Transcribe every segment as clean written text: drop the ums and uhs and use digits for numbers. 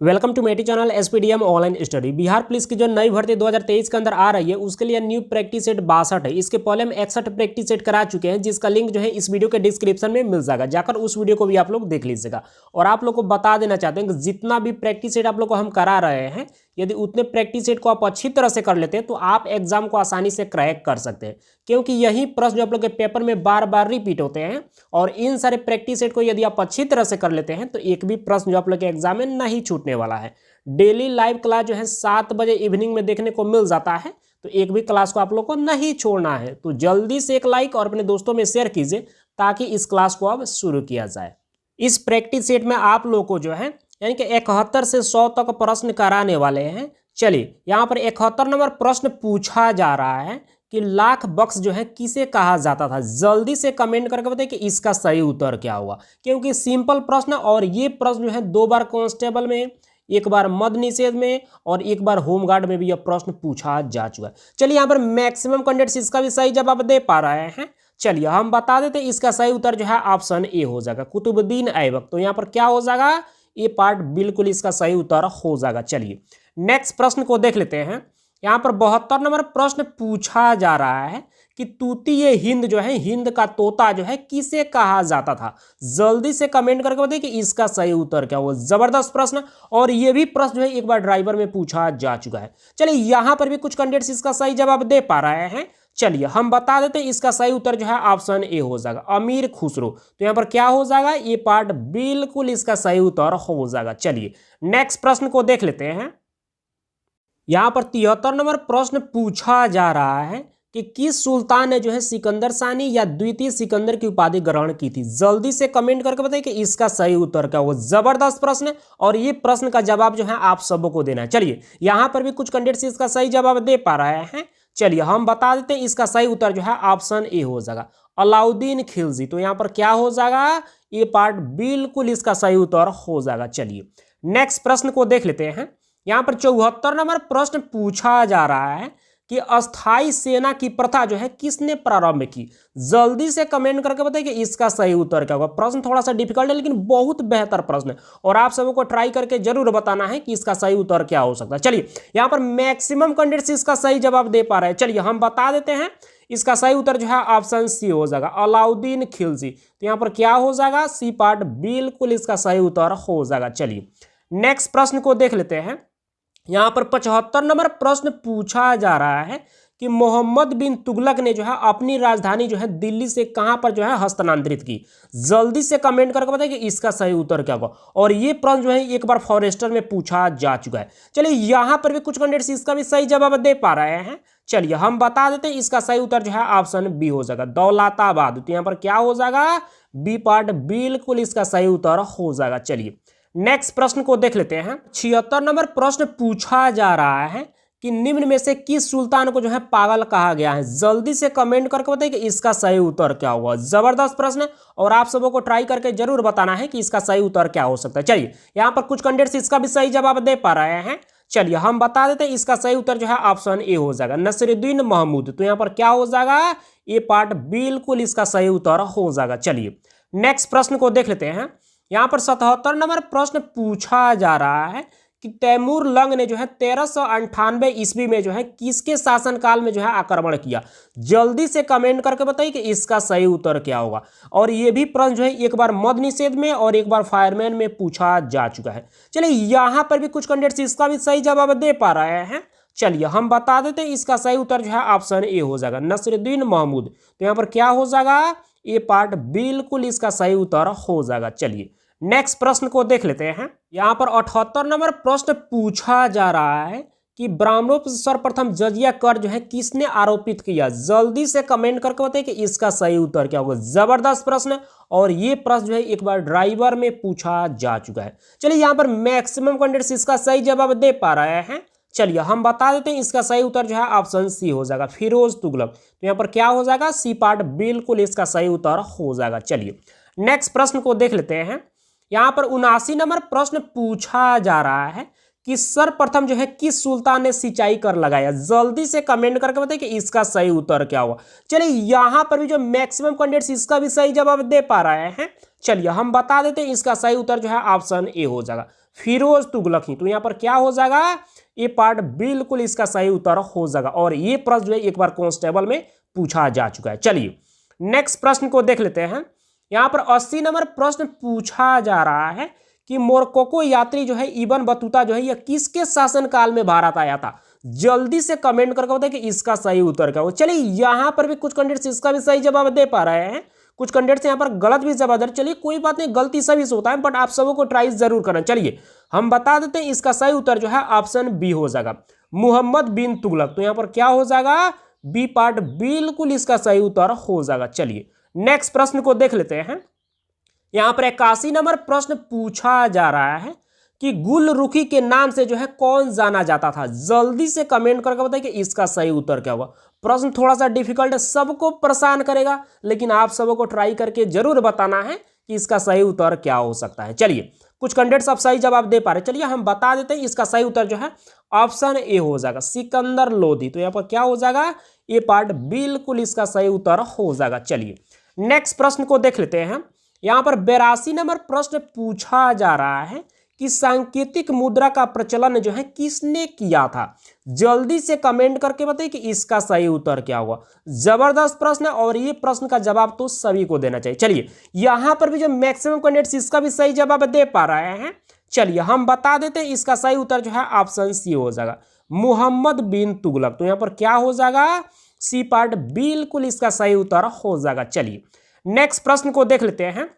Welcome to मेटी channel SPDM online study. Bihar police की जो नई भर्ती 2023 के अंदर आ रही है उसके लिए न्यू प्रैक्टिस सेट 62 है। इसके पहले हम 61 प्रैक्टिस सेट करा चुके हैं, जिसका लिंक जो है इस वीडियो के डिस्क्रिप्शन में मिल जाएगा। जाकर उस वीडियो को भी आप लोग देख लीजिएगा। और आप लोग को बता देना चाहते हैं कि जितना भी प्रैक्टिस सेट आप लोग को हम करा रहे हैं, यदि उतने प्रैक्टिस सेट को आप अच्छी तरह से कर लेते हैं तो आप एग्जाम को आसानी से क्रैक कर सकते हैं, क्योंकि यही प्रश्न जो आप लोग के पेपर में बार बार रिपीट होते हैं। और इन सारे प्रैक्टिस सेट को यदि आप अच्छी तरह से कर लेते हैं तो एक भी प्रश्न जो आप लोग के एग्जाम में नहीं छूटने वाला है। डेली लाइव क्लास जो है 7 बजे इवनिंग में देखने को मिल जाता है, तो एक भी क्लास को आप लोग को नहीं छोड़ना है। तो जल्दी से एक लाइक और अपने दोस्तों में शेयर कीजिए ताकि इस क्लास को अब शुरू किया जाए। इस प्रैक्टिस सेट में आप लोग को जो है यानी कि 71 से 100 तक प्रश्न कराने वाले हैं। चलिए, यहाँ पर 71 नंबर प्रश्न पूछा जा रहा है कि लाख बक्स जो है किसे कहा जाता था। जल्दी से कमेंट करके बताइए कि इसका सही उत्तर क्या होगा, क्योंकि सिंपल प्रश्न और ये प्रश्न जो है 2 बार कांस्टेबल में, एक बार मद्य निषेध में और एक बार होमगार्ड में भी यह प्रश्न पूछा जा चुका है। चलिए, यहाँ पर मैक्सिमम कैंडिडेट्स इसका भी सही जवाब दे पा रहे हैं। चलिए हम बता देते हैं, इसका सही उत्तर जो है ऑप्शन ए हो जाएगा, कुतुबुद्दीन ऐबक। तो यहाँ पर क्या हो जाएगा, ये पार्ट बिल्कुल इसका सही उत्तर हो जाएगा। चलिए नेक्स्ट प्रश्न को देख लेते हैं। यहाँ पर 72 नंबर प्रश्न पूछा जा रहा है कि तूतीय हिंद जो है, हिंद का तोता जो है किसे कहा जाता था। जल्दी से कमेंट करके बताइए कि इसका सही उत्तर क्या होगा। जबरदस्त प्रश्न, और ये भी प्रश्न जो है एक बार ड्राइवर में पूछा जा चुका है। चलिए यहाँ पर भी कुछ कैंडिडेट्स इसका सही जवाब दे पा रहे हैं। चलिए हम बता देते हैं, इसका सही उत्तर जो है ऑप्शन ए हो जाएगा, अमीर खुसरो। तो यहाँ पर क्या हो जाएगा, ये पार्ट बिल्कुल इसका सही उत्तर हो जाएगा। चलिए नेक्स्ट प्रश्न को देख लेते हैं। यहाँ पर 73 नंबर प्रश्न पूछा जा रहा है कि किस सुल्तान ने जो है सिकंदर सानी या द्वितीय सिकंदर की उपाधि ग्रहण की थी। जल्दी से कमेंट करके बताइए कि इसका सही उत्तर क्या होगा। जबरदस्त प्रश्न, और ये प्रश्न का जवाब जो है आप सबों को देना है। चलिए यहाँ पर भी कुछ कैंडिडेट्स इसका सही जवाब दे पा रहे हैं। चलिए हम बता देते हैं, इसका सही उत्तर जो है ऑप्शन ए हो जाएगा, अलाउद्दीन खिलजी। तो यहाँ पर क्या हो जाएगा, ये पार्ट बिल्कुल इसका सही उत्तर हो जाएगा। चलिए नेक्स्ट प्रश्न को देख लेते हैं। यहाँ पर 74 नंबर प्रश्न पूछा जा रहा है कि अस्थाई सेना की प्रथा जो है किसने प्रारंभ की। जल्दी से कमेंट करके बताइए कि इसका सही उत्तर क्या होगा। प्रश्न थोड़ा सा डिफिकल्ट है लेकिन बहुत बेहतर प्रश्न है, और आप सबको को ट्राई करके जरूर बताना है कि इसका सही उत्तर क्या हो सकता है। चलिए यहाँ पर मैक्सिमम कैंडिडेट्स इसका सही जवाब दे पा रहे हैं। चलिए हम बता देते हैं, इसका सही उत्तर जो है ऑप्शन सी हो जाएगा, अलाउद्दीन खिलजी। तो यहाँ पर क्या हो जाएगा, सी पार्ट बिल्कुल इसका सही उत्तर हो जाएगा। चलिए नेक्स्ट प्रश्न को देख लेते हैं। यहाँ पर 75 नंबर प्रश्न पूछा जा रहा है कि मोहम्मद बिन तुगलक ने जो है अपनी राजधानी जो है दिल्ली से कहां पर जो है हस्तांतरित की। जल्दी से कमेंट करके बताइए कि इसका सही उत्तर क्या होगा। और ये प्रश्न जो है एक बार फॉरेस्टर में पूछा जा चुका है। चलिए यहाँ पर भी कुछ कैंडिडेट्स इसका भी सही जवाब दे पा रहे हैं। चलिए हम बता देते हैं, इसका सही उत्तर जो है ऑप्शन बी हो जाएगा, दौलताबाद। तो यहाँ पर क्या हो जाएगा, बी पार्ट बिल्कुल इसका सही उत्तर हो जाएगा। चलिए नेक्स्ट प्रश्न को देख लेते हैं। 76 नंबर प्रश्न पूछा जा रहा है कि निम्न में से किस सुल्तान को जो है पागल कहा गया है। जल्दी से कमेंट करके बताइए कि इसका सही उत्तर क्या होगा। जबरदस्त प्रश्न, और आप सबों को ट्राई करके जरूर बताना है कि इसका सही उत्तर क्या हो सकता है। चलिए यहाँ पर कुछ कैंडिडेट्स इसका भी सही जवाब दे पा रहे हैं। चलिए हम बता देते हैं, इसका सही उत्तर जो है ऑप्शन ए हो जाएगा, नसीरुद्दीन महमूद। तो यहाँ पर क्या हो जाएगा, ये पार्ट बिल्कुल इसका सही उत्तर हो जाएगा। चलिए नेक्स्ट प्रश्न को देख लेते हैं। यहाँ पर 77 नंबर प्रश्न पूछा जा रहा है कि तैमूर लंग ने जो है 1398 ईस्वी में जो है किसके शासनकाल में जो है आक्रमण किया। जल्दी से कमेंट करके बताइए कि इसका सही उत्तर क्या होगा। और ये भी प्रश्न जो है एक बार मद्य निषेध में और एक बार फायरमैन में पूछा जा चुका है। चलिए यहाँ पर भी कुछ कैंडिडेट्स इसका भी सही जवाब दे पा रहे हैं। चलिए हम बता देते हैं, इसका सही उत्तर जो है ऑप्शन ए हो जाएगा, नसीरुद्दीन महमूद। तो यहाँ पर क्या हो जाएगा, ये पार्ट बिल्कुल इसका सही उत्तर हो जाएगा। चलिए नेक्स्ट प्रश्न को देख लेते हैं। यहाँ पर 78 नंबर प्रश्न पूछा जा रहा है कि ब्राह्मणों पर सर्वप्रथम जजिया कर जो है किसने आरोपित किया। जल्दी से कमेंट करके बताइए कि इसका सही उत्तर क्या होगा। जबरदस्त प्रश्न, और ये प्रश्न जो है एक बार ड्राइवर में पूछा जा चुका है। चलिए यहाँ पर मैक्सिमम कैंडिडेट्स इसका सही जवाब दे पा रहे हैं। चलिए हम बता देते हैं, इसका सही उत्तर जो है ऑप्शन सी हो जाएगा, फिरोज तुगलक। तो यहाँ पर क्या हो जाएगा, सी पार्ट बिल्कुल इसका सही उत्तर हो जाएगा। चलिए नेक्स्ट प्रश्न को देख लेते हैं। यहाँ पर 79 नंबर प्रश्न पूछा जा रहा है कि सर्वप्रथम जो है किस सुल्तान ने सिंचाई कर लगाया। जल्दी से कमेंट करके बताइए कि इसका सही उत्तर क्या हुआ। चलिए यहाँ पर भी जो मैक्सिमम कैंडिडेट्स इसका भी सही जवाब दे पा रहे हैं। चलिए हम बता देते हैं, इसका सही उत्तर जो है ऑप्शन ए हो जाएगा, फिरोज तुगलक ही। तो यहाँ पर क्या हो जाएगा, ये पार्ट बिल्कुल इसका सही उत्तर हो जाएगा। और ये प्रश्न जो है एक बार कांस्टेबल में पूछा जा चुका है। चलिए नेक्स्ट प्रश्न को देख लेते हैं। यहाँ पर 80 नंबर प्रश्न पूछा जा रहा है कि मोरक्को यात्री जो है इब्न बतूता जो है यह किसके शासनकाल में भारत आया था। जल्दी से कमेंट करके बताए कि इसका सही उत्तर क्या हो। चलिए यहां पर भी कुछ कैंडिडेट्स इसका भी सही जवाब दे पा रहे हैं, कुछ कैंडिडेट्स यहां पर गलत भी जवाब दे रहे। चलिए कोई बात नहीं, गलती सभी से होता है, बट आप सबों को ट्राई जरूर करना। चलिए हम बता देते हैं, इसका सही उत्तर जो है ऑप्शन बी हो जाएगा, मुहम्मद बिन तुगलक। तो यहां पर क्या हो जाएगा, बी पार्ट बिल्कुल इसका सही उत्तर हो जाएगा। चलिए नेक्स्ट प्रश्न को देख लेते हैं। यहां पर 81 नंबर प्रश्न पूछा जा रहा है कि गुलरुखी के नाम से जो है कौन जाना जाता था। जल्दी से कमेंट करके बताइए कि इसका सही उत्तर क्या होगा। प्रश्न थोड़ा सा डिफिकल्ट है, सबको परेशान करेगा, लेकिन आप सबों को ट्राई करके जरूर बताना है कि इसका सही उत्तर क्या हो सकता है। चलिए कुछ कैंडिडेट्स अब सही जवाब दे पा रहे, चलिए हम बता देते हैं। इसका सही उत्तर जो है ऑप्शन ए हो जाएगा, सिकंदर लोधी। तो यहां पर क्या हो जाएगा, ये पार्ट बिल्कुल इसका सही उत्तर हो जाएगा। चलिए नेक्स्ट प्रश्न को देख लेते हैं। यहां पर 82 नंबर प्रश्न पूछा जा रहा है कि सांकेतिक मुद्रा का प्रचलन जो है किसने किया था। जल्दी से कमेंट करके बताइए कि इसका सही उत्तर क्या होगा। जबरदस्त प्रश्न है और ये प्रश्न का जवाब तो सभी को देना चाहिए। चलिए यहां पर भी जो मैक्सिमम कैंडिडेट्स इसका भी सही जवाब दे पा रहे हैं, चलिए हम बता देते हैं। इसका सही उत्तर जो है ऑप्शन सी हो जाएगा, मुहम्मद बिन तुगलक। तो यहां पर क्या हो जाएगा, सी पार्ट बिल्कुल इसका सही उत्तर हो जाएगा। चलिए नेक्स्ट प्रश्न को देख लेते हैं।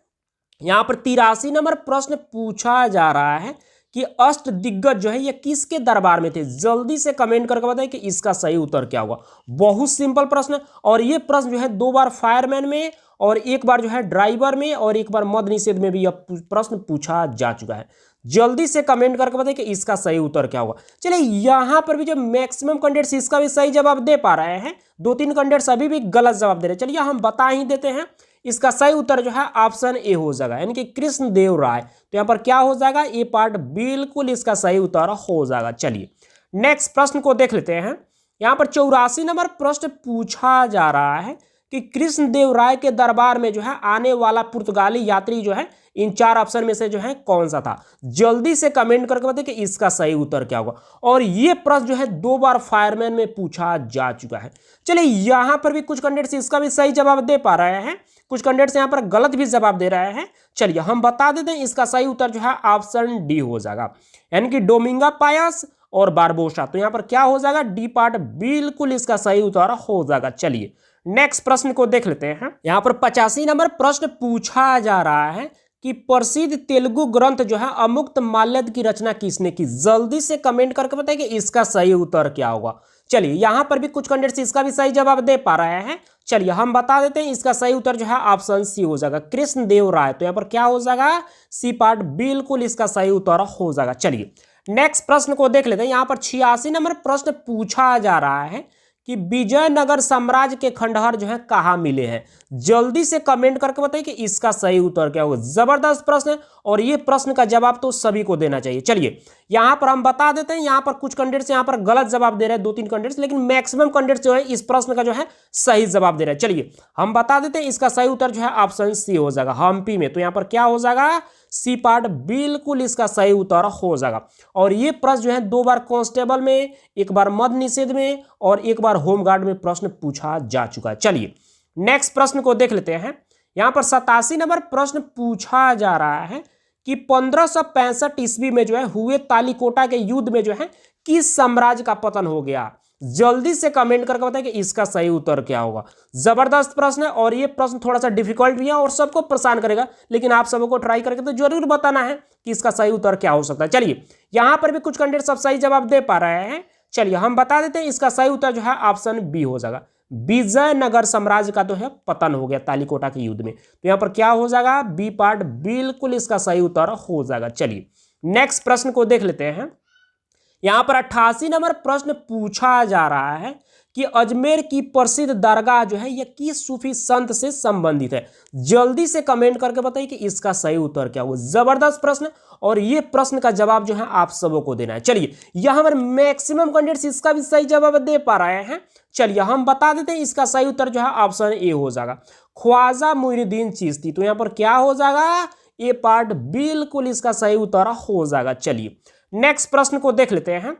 यहां पर 83 नंबर प्रश्न पूछा जा रहा है कि अष्ट दिग्गज जो है ये किसके दरबार में थे। जल्दी से कमेंट करके बताएं कि इसका सही उत्तर क्या होगा। बहुत सिंपल प्रश्न है और ये प्रश्न जो है 2 बार फायरमैन में और 1 बार जो है ड्राइवर में और 1 बार मद निषेध में भी यह प्रश्न पूछा जा चुका है। जल्दी से कमेंट करके बताएं कि इसका सही उत्तर क्या होगा। चलिए यहां पर भी जो मैक्सिमम कैंडिडेट्स इसका भी सही जवाब दे पा रहे हैं, 2-3 कैंडिडेट्स अभी भी गलत जवाब दे रहे हैं। चलिए हम बता ही देते हैं। इसका सही उत्तर जो है ऑप्शन ए हो जाएगा, यानी कि कृष्णदेव राय। तो यहां पर क्या हो जाएगा, ये पार्ट बिल्कुल इसका सही उत्तर हो जाएगा। चलिए नेक्स्ट प्रश्न को देख लेते हैं। यहां पर 84 नंबर प्रश्न पूछा जा रहा है कि कृष्णदेव राय के दरबार में जो है आने वाला पुर्तगाली यात्री जो है इन 4 ऑप्शन में से जो है कौन सा था। जल्दी से कमेंट करके बताइए कि इसका सही उत्तर क्या होगा। और ये प्रश्न जो है 2 बार फायरमैन में पूछा जा चुका है। चलिए यहां पर भी कुछ कैंडिडेट्स इसका भी सही जवाब दे पा रहे हैं, कुछ कैंडिडेट्स यहां पर गलत भी जवाब दे रहे हैं। चलिए हम बता देते हैं, इसका सही उत्तर जो है ऑप्शन डी हो जाएगा, यानी कि डोमिंगा पायस और बारबोसा। तो यहां पर क्या हो जाएगा, डी पार्ट बिल्कुल इसका सही उत्तर हो जाएगा। चलिए नेक्स्ट प्रश्न को देख लेते हैं। यहां पर 85 नंबर प्रश्न पूछा जा रहा है कि प्रसिद्ध तेलुगु ग्रंथ जो है अमुक्त माल्यद की रचना किसने की। जल्दी से कमेंट करके बताइए कि इसका सही उत्तर क्या होगा। चलिए यहां पर भी कुछ कैंडिडेट्स इसका भी सही जवाब दे पा रहे हैं। चलिए हम बता देते हैं, इसका सही उत्तर जो है ऑप्शन सी हो जाएगा, कृष्णदेव राय। तो यहां पर क्या हो जाएगा, सी पार्ट बिल्कुल इसका सही उत्तर हो जाएगा। चलिए नेक्स्ट प्रश्न को देख लेते हैं। यहां पर 86 नंबर प्रश्न पूछा जा रहा है कि विजयनगर साम्राज्य के खंडहर जो है कहां मिले हैं। जल्दी से कमेंट करके बताइए कि इसका सही उत्तर क्या होगा। जबरदस्त प्रश्न है और ये प्रश्न का जवाब तो सभी को देना चाहिए। चलिए यहां पर हम बता देते हैं, यहां पर कुछ कैंडिडेट्स यहां पर गलत जवाब दे रहे हैं, 2-3 कैंडिडेट्स, लेकिन मैक्सिमम कैंडिडेट्स जो है इस प्रश्न का जो है सही जवाब दे रहे हैं। चलिए हम बता देते हैं, इसका सही उत्तर जो है ऑप्शन सी हो जाएगा, हम्पी में। तो यहां पर क्या हो जाएगा, सी पार्ट बिल्कुल इसका सही उत्तर हो जाएगा। और ये प्रश्न जो है 2 बार कांस्टेबल में, 1 बार मद निषेध में और 1 बार होमगार्ड में प्रश्न पूछा जा चुका है। चलिए नेक्स्ट प्रश्न को देख लेते हैं। यहां पर 87 नंबर प्रश्न पूछा जा रहा है कि 1565 ईस्वी में जो है हुए तालीकोटा के युद्ध में जो है किस साम्राज्य का पतन हो गया। जल्दी से कमेंट करके बताएं कि इसका सही उत्तर क्या होगा। जबरदस्त प्रश्न है और ये प्रश्न थोड़ा सा डिफिकल्ट भी है और सबको परेशान करेगा, लेकिन आप सबको ट्राई करके तो जरूर बताना है कि इसका सही उत्तर क्या हो सकता है। चलिए यहां पर भी कुछ कैंडिडेट सब सही जवाब दे पा रहे हैं। चलिए हम बता देते हैं, इसका सही उत्तर जो है ऑप्शन बी हो जाएगा, विजयनगर साम्राज्य का जो है पतन हो गया तालीकोटा के युद्ध में। तो यहां पर क्या हो जाएगा, बी पार्ट बिल्कुल इसका सही उत्तर हो जाएगा। चलिए नेक्स्ट प्रश्न को देख लेते हैं। यहां पर 88 नंबर प्रश्न पूछा जा रहा है कि अजमेर की प्रसिद्ध दरगाह जो है यह किस सूफी संत से संबंधित है। जल्दी से कमेंट करके बताइए कि इसका सही उत्तर क्या होगा। जबरदस्त प्रश्न और ये प्रश्न का जवाब जो है आप सबों को देना है। चलिए यहां पर मैक्सिमम कैंडिडेट्स इसका भी सही जवाब दे पा रहे हैं। चलिए हम बता देते हैं, इसका सही उत्तर जो है ऑप्शन ए हो जाएगा, ख्वाजा मुइनुद्दीन चिश्ती। तो यहां पर क्या हो जाएगा, ए पार्ट बिल्कुल इसका सही उत्तर हो जाएगा। चलिए नेक्स्ट प्रश्न को देख लेते हैं।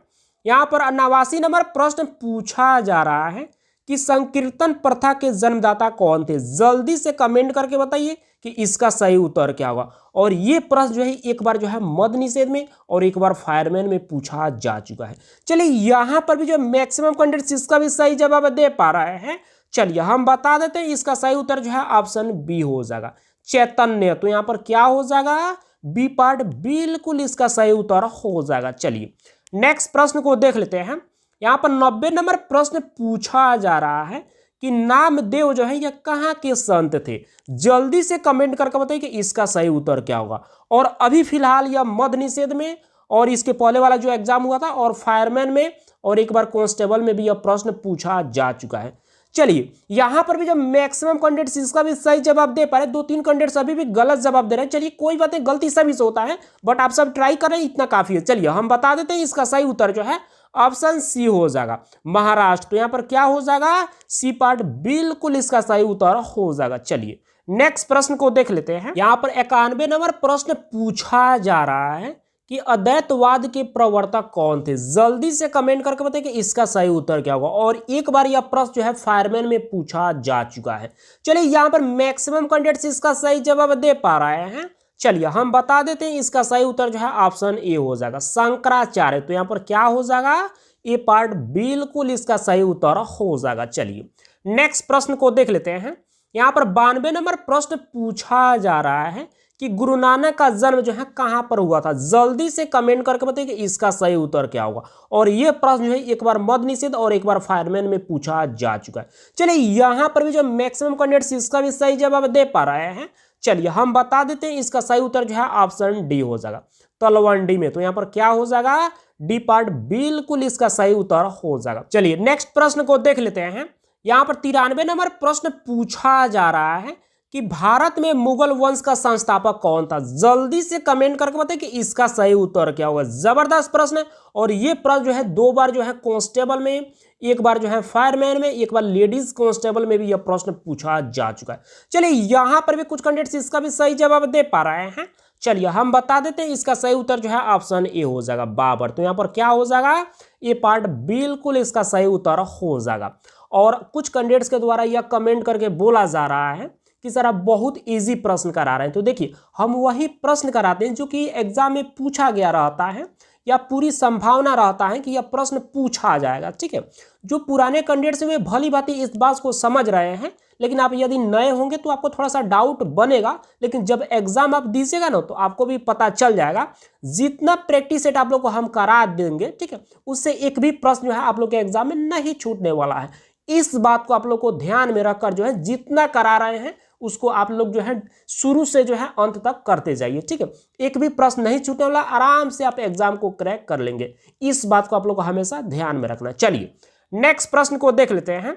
यहाँ पर 89 नंबर प्रश्न पूछा जा रहा है कि संकीर्तन प्रथा के जन्मदाता कौन थे। जल्दी से कमेंट करके बताइए कि इसका सही उत्तर क्या होगा। और ये प्रश्न जो है एक बार जो है मद निषेध में और एक बार फायरमैन में पूछा जा चुका है। चलिए यहाँ पर भी जो मैक्सिमम कैंडिडेट्स इसका भी सही जवाब दे पा रहे हैं। चलिए हम बता देते हैं, इसका सही उत्तर जो है ऑप्शन बी हो जाएगा, चैतन्य। तो यहाँ पर क्या हो जाएगा, बी पार्ट बिल्कुल इसका सही उत्तर हो जाएगा। चलिए नेक्स्ट प्रश्न को देख लेते हैं। यहाँ पर 90 नंबर प्रश्न पूछा जा रहा है कि नामदेव जो है ये कहाँ के संत थे। जल्दी से कमेंट करके बताइए कि इसका सही उत्तर क्या होगा। और अभी फिलहाल यह मद निषेध में और इसके पहले वाला जो एग्जाम हुआ था और फायरमैन में और एक बार कांस्टेबल में भी यह प्रश्न पूछा जा चुका है। चलिए यहाँ पर भी जब मैक्सिमम कैंडिडेट्स इसका भी सही जवाब दे पा रहे, 2-3 कैंडिडेट्स अभी भी गलत जवाब दे रहे हैं। चलिए कोई बात नहीं, गलती सभी से होता है, बट आप सब ट्राई कर रहे हैं, इतना काफी है। चलिए हम बता देते हैं, इसका सही उत्तर जो है ऑप्शन सी हो जाएगा, महाराष्ट्र। तो यहाँ पर क्या हो जाएगा, सी पार्ट बिल्कुल इसका सही उत्तर हो जाएगा। चलिए नेक्स्ट प्रश्न को देख लेते हैं। यहाँ पर 91 नंबर प्रश्न पूछा जा रहा है कि अद्वैतवाद के प्रवर्तक कौन थे। जल्दी से कमेंट करके बताइए कि इसका सही उत्तर क्या होगा। और एक बार यह प्रश्न जो है फायरमैन में पूछा जा चुका है। चलिए यहाँ पर मैक्सिमम कैंडिडेट्स इसका सही जवाब दे पा रहे हैं। चलिए हम बता देते हैं, इसका सही उत्तर जो है ऑप्शन ए हो जाएगा, शंकराचार्य। तो यहाँ पर क्या हो जाएगा, ए पार्ट बिल्कुल इसका सही उत्तर हो जाएगा। चलिए नेक्स्ट प्रश्न को देख लेते हैं। यहाँ पर 92 नंबर प्रश्न पूछा जा रहा है कि गुरु नानक का जन्म जो है कहां पर हुआ था। जल्दी से कमेंट करके बताइए कि इसका सही उत्तर क्या होगा। और यह प्रश्न जो है एक बार मद निषेध और एक बार फायरमैन में पूछा जा चुका है। चलिए यहां पर भी जो मैक्सिमम कैंडिडेट्स इसका भी सही जवाब दे पा रहे हैं। चलिए हम बता देते हैं, इसका सही उत्तर जो है ऑप्शन डी हो जाएगा, तलवंडी में। तो यहाँ पर क्या हो जाएगा, डी पार्ट बिल्कुल इसका सही उत्तर हो जाएगा। चलिए नेक्स्ट प्रश्न को देख लेते हैं। यहाँ पर 93 नंबर प्रश्न पूछा जा रहा है कि भारत में मुगल वंश का संस्थापक कौन था। जल्दी से कमेंट करके बताइए कि इसका सही उत्तर क्या होगा। जबरदस्त प्रश्न है। और ये प्रश्न जो है 2 बार जो है कांस्टेबल में, एक बार जो है फायरमैन में, एक बार लेडीज कांस्टेबल में भी यह प्रश्न पूछा जा चुका है। चलिए यहां पर भी कुछ कैंडिडेट्स इसका भी सही जवाब दे पा रहे हैं। चलिए हम बता देते हैं, इसका सही उत्तर जो है ऑप्शन ए हो जाएगा, बाबर। तो यहाँ पर क्या हो जाएगा, ये पार्ट बिल्कुल इसका सही उत्तर हो जाएगा। और कुछ कैंडिडेट्स के द्वारा यह कमेंट करके बोला जा रहा है कि सर आप बहुत इजी प्रश्न करा रहे हैं। तो देखिए हम वही प्रश्न कराते हैं जो कि एग्जाम में पूछा गया रहता है या पूरी संभावना रहता है कि यह प्रश्न पूछा जाएगा। ठीक है, जो पुराने कैंडिडेट्स में भली भांति इस बात को समझ रहे हैं, लेकिन आप यदि नए होंगे तो आपको थोड़ा सा डाउट बनेगा। लेकिन जब एग्जाम आप दीजिएगा ना तो आपको भी पता चल जाएगा। जितना प्रैक्टिस सेट आप लोग को हम करा देंगे, ठीक है, उससे एक भी प्रश्न जो है आप लोग के एग्जाम में नहीं छूटने वाला है। इस बात को आप लोग को ध्यान में रखकर जो है जितना करा रहे हैं उसको आप लोग जो है शुरू से जो है अंत तक करते जाइए। ठीक है, एक भी प्रश्न नहीं छूटने वाला, आराम से आप एग्जाम को क्रैक कर लेंगे। इस बात को आप लोग को हमेशा ध्यान में रखना। चलिए नेक्स्ट प्रश्न को देख लेते हैं।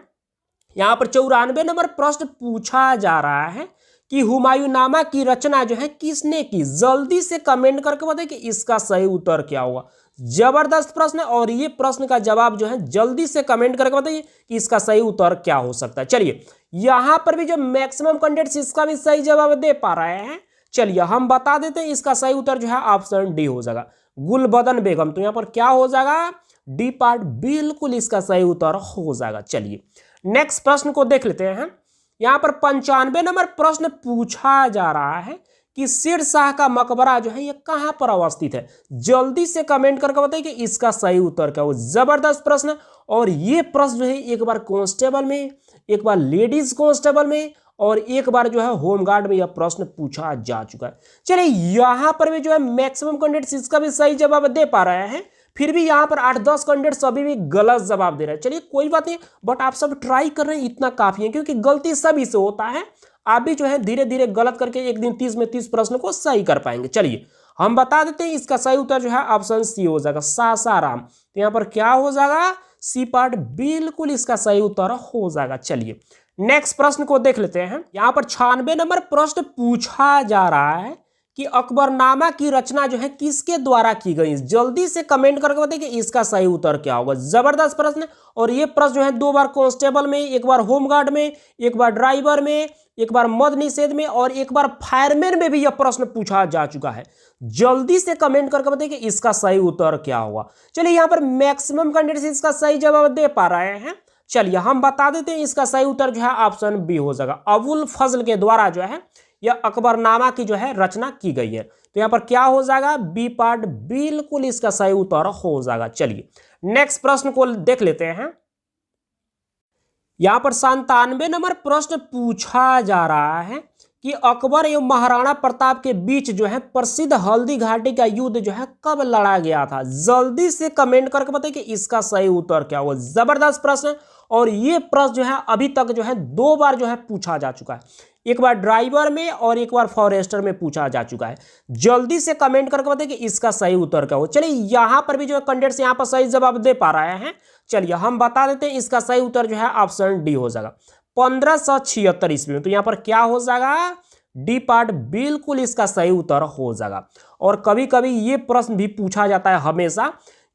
यहाँ पर 94 नंबर प्रश्न पूछा जा रहा है कि हुमायूंनामा की रचना जो है किसने की। जल्दी से कमेंट करके बताइए कि इसका सही उत्तर क्या होगा। जबरदस्त प्रश्न है और ये प्रश्न का जवाब जो है जल्दी से कमेंट करके बताइए कि इसका सही उत्तर क्या हो सकता है। चलिए यहां पर भी जो मैक्सिमम कैंडिडेट्स इसका भी सही जवाब दे पा रहे हैं। चलिए हम बता देते हैं, इसका सही उत्तर जो है ऑप्शन डी हो जाएगा, गुलबदन बेगम। तो यहाँ पर क्या हो जाएगा, डी पार्ट बिल्कुल इसका सही उत्तर हो जाएगा। चलिए नेक्स्ट प्रश्न को देख लेते हैं। यहाँ पर 95 नंबर प्रश्न पूछा जा रहा है कि शेर शाह का मकबरा जो है ये कहां पर अवस्थित है। जल्दी से कमेंट करके बताइए कि इसका सही उत्तर क्या हो। जबरदस्त प्रश्न। और ये प्रश्न जो है एक बार कांस्टेबल में, एक बार लेडीज कांस्टेबल में और एक बार जो है होमगार्ड में यह प्रश्न पूछा जा चुका है। चलिए यहां पर भी जो है मैक्सिमम कैंडिडेट्स इसका भी सही जवाब दे पा रहे हैं। फिर भी यहाँ पर 8-10 कैंडिडेट्स अभी भी गलत जवाब दे रहे हैं। चलिए कोई बात नहीं, बट आप सब ट्राई कर रहे हैं, इतना काफी है, क्योंकि गलती सभी से होता है। आप भी जो है धीरे धीरे गलत करके एक दिन 30 में 30 प्रश्न को सही कर पाएंगे। चलिए हम बता देते हैं, इसका सही उत्तर जो है ऑप्शन सी हो जाएगा, सासाराम। तो यहाँ पर क्या हो जाएगा, सी पार्ट बिल्कुल इसका सही उत्तर हो जाएगा। चलिए नेक्स्ट प्रश्न को देख लेते हैं। यहाँ पर 96 नंबर प्रश्न पूछा जा रहा है कि अकबरनामा की रचना जो है किसके द्वारा की गई। जल्दी से कमेंट करके बताइए कि इसका सही उत्तर क्या होगा। जबरदस्त प्रश्न। और ये प्रश्न जो है 2 बार कांस्टेबल में, एक बार होमगार्ड में, एक बार ड्राइवर में, एक बार मद निषेध में और एक बार फायरमैन में भी यह प्रश्न पूछा जा चुका है। जल्दी से कमेंट करके बताइए कि इसका सही उत्तर क्या होगा। चलिए यहाँ पर मैक्सिमम कैंडिडेट्स इसका सही जवाब दे पा रहे हैं। चलिए हम बता देते हैं, इसका सही उत्तर जो है ऑप्शन बी हो जाएगा। अबुल फजल के द्वारा जो है यह अकबरनामा की जो है रचना की गई है। तो यहाँ पर क्या हो जाएगा, बी पार्ट बिल्कुल इसका सही उत्तर हो जाएगा। चलिए नेक्स्ट प्रश्न को देख लेते हैं। यहाँ पर 97 नंबर प्रश्न पूछा जा रहा है कि अकबर एवं महाराणा प्रताप के बीच जो है प्रसिद्ध हल्दी घाटी का युद्ध जो है कब लड़ा गया था। जल्दी से कमेंट करके बताइए कि इसका सही उत्तर क्या होगा। जबरदस्त प्रश्न। और ये प्रश्न जो है अभी तक जो है 2 बार जो है पूछा जा चुका है, एक बार ड्राइवर में और एक बार फॉरेस्टर में पूछा जा चुका है। जल्दी से कमेंट करके बताइए कि इसका सही उत्तर क्या हो। चलिए यहाँ पर भी जो है कैंडिडेट्स यहाँ पर सही जवाब दे पा रहे हैं। चलिए हम बता देते हैं, इसका सही उत्तर जो है ऑप्शन डी हो जाएगा 1576 ईस्वी में। तो यहाँ पर क्या हो जाएगा, डी पार्ट बिल्कुल इसका सही उत्तर हो जाएगा। और कभी कभी ये प्रश्न भी पूछा जाता है हमेशा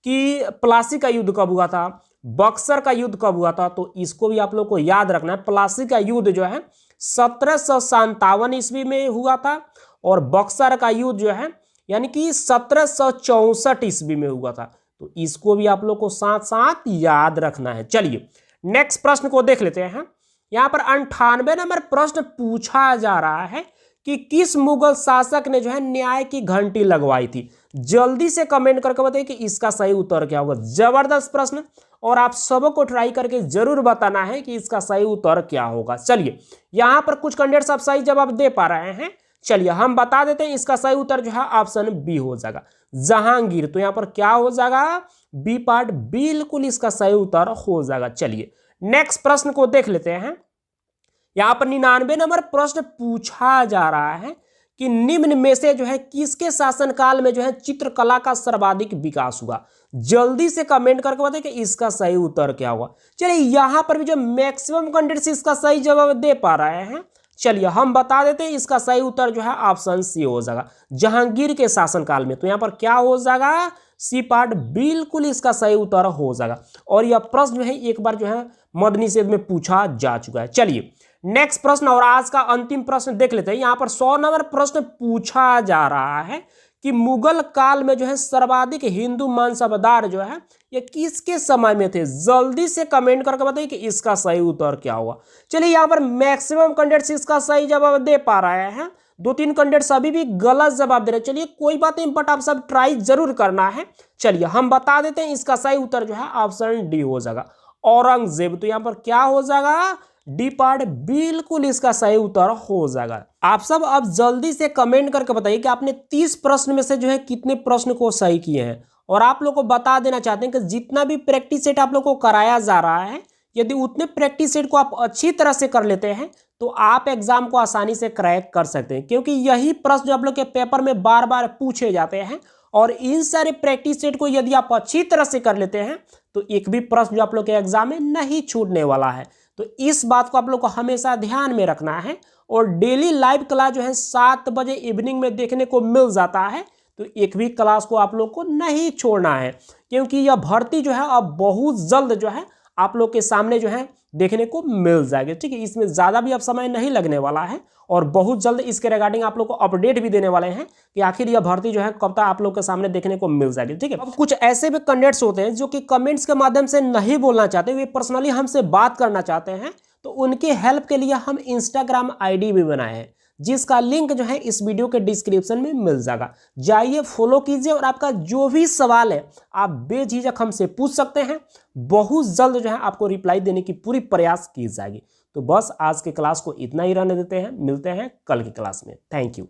कि प्लासी का युद्ध कब हुआ था, बक्सर का युद्ध कब हुआ था। तो इसको भी आप लोग को याद रखना है। प्लासी का युद्ध जो है 1757 ईस्वी में हुआ था और बक्सर का युद्ध जो है यानी कि 1764 ईस्वी में हुआ था। तो इसको भी आप लोग को साथ साथ याद रखना है। चलिए नेक्स्ट प्रश्न को देख लेते हैं। यहाँ पर 98 नंबर प्रश्न पूछा जा रहा है कि किस मुगल शासक ने जो है न्याय की घंटी लगवाई थी। जल्दी से कमेंट करके बताइए कि इसका सही उत्तर क्या होगा। जबरदस्त प्रश्न। और आप सबको ट्राई करके जरूर बताना है कि इसका सही उत्तर क्या होगा। चलिए यहाँ पर कुछ कैंडिडेट्स आप सही जवाब दे पा रहे हैं। चलिए हम बता देते हैं, इसका सही उत्तर जो है ऑप्शन बी हो जाएगा, जहांगीर। तो यहाँ पर क्या हो जाएगा, बी पार्ट बिल्कुल इसका सही उत्तर हो जाएगा। चलिए नेक्स्ट प्रश्न को देख लेते हैं। यहाँ पर 99 नंबर प्रश्न पूछा जा रहा है कि निम्न में से जो है किसके शासनकाल में जो है चित्रकला का सर्वाधिक विकास हुआ। जल्दी से कमेंट करके बताइए कि इसका सही उत्तर क्या होगा। चलिए यहाँ पर भी जो मैक्सिमम कैंडिडेट्स इसका सही जवाब दे पा रहे हैं। चलिए हम बता देते हैं, इसका सही उत्तर जो है ऑप्शन सी हो जाएगा, जहांगीर के शासनकाल में। तो यहाँ पर क्या हो जाएगा, सी पार्ट बिल्कुल इसका सही उत्तर हो जाएगा। और यह प्रश्न जो है एक बार जो है मद निषेध में पूछा जा चुका है। चलिए नेक्स्ट प्रश्न और आज का अंतिम प्रश्न देख लेते हैं। यहाँ पर 100 नंबर प्रश्न पूछा जा रहा है कि मुगल काल में जो है सर्वाधिक हिंदू मानसबदार जो है ये किसके समय में थे। जल्दी से कमेंट करके बताइए कि इसका सही उत्तर क्या होगा। चलिए यहाँ पर मैक्सिमम कैंडिडेट्स इसका सही जवाब दे पा रहे हैं, 2-3 कैंडिडेट्स अभी भी गलत जवाब दे रहे हैं। चलिए कोई बात नहीं, बट आप सब ट्राई जरूर करना है। चलिए हम बता देते हैं, इसका सही उत्तर जो है ऑप्शन डी हो जाएगा, औरंगजेब। तो यहाँ पर क्या हो जाएगा, डी पार्ट बिल्कुल इसका सही उत्तर हो जाएगा। आप सब अब जल्दी से कमेंट करके बताइए कि आपने 30 प्रश्न में से जो है कितने प्रश्न को सही किए हैं। और आप लोग को बता देना चाहते हैं कि जितना भी प्रैक्टिस सेट आप लोग को कराया जा रहा है, यदि उतने प्रैक्टिस सेट को आप अच्छी तरह से कर लेते हैं तो आप एग्जाम को आसानी से क्रैक कर सकते हैं। क्योंकि यही प्रश्न आप लोग के पेपर में बार बार पूछे जाते हैं। और इन सारे प्रैक्टिस सेट को यदि आप अच्छी तरह से कर लेते हैं तो एक भी प्रश्न जो आप लोग के एग्जाम में नहीं छूटने वाला है। तो इस बात को आप लोग को हमेशा ध्यान में रखना है। और डेली लाइव क्लास जो है 7 बजे इवनिंग में देखने को मिल जाता है। तो एक भी क्लास को आप लोग को नहीं छोड़ना है, क्योंकि यह भर्ती जो है अब बहुत जल्द जो है आप लोग के सामने जो है देखने को मिल जाएगी। ठीक है, इसमें ज़्यादा भी अब समय नहीं लगने वाला है और बहुत जल्द इसके रिगार्डिंग आप लोग को अपडेट भी देने वाले हैं कि आखिर यह भर्ती जो है कब तक आप लोग के सामने देखने को मिल जाएगी। ठीक है, अब कुछ ऐसे भी कैंडिडेट्स होते हैं जो कि कमेंट्स के माध्यम से नहीं बोलना चाहते, वे पर्सनली हमसे बात करना चाहते हैं। तो उनके हेल्प के लिए हम इंस्टाग्राम आईडी भी बनाए हैं, जिसका लिंक जो है इस वीडियो के डिस्क्रिप्शन में मिल जाएगा। जाइए फॉलो कीजिए और आपका जो भी सवाल है आप बेझिझक हमसे पूछ सकते हैं। बहुत जल्द जो है आपको रिप्लाई देने की पूरी प्रयास की जाएगी। तो बस आज के क्लास को इतना ही रहने देते हैं, मिलते हैं कल की क्लास में। Thank you.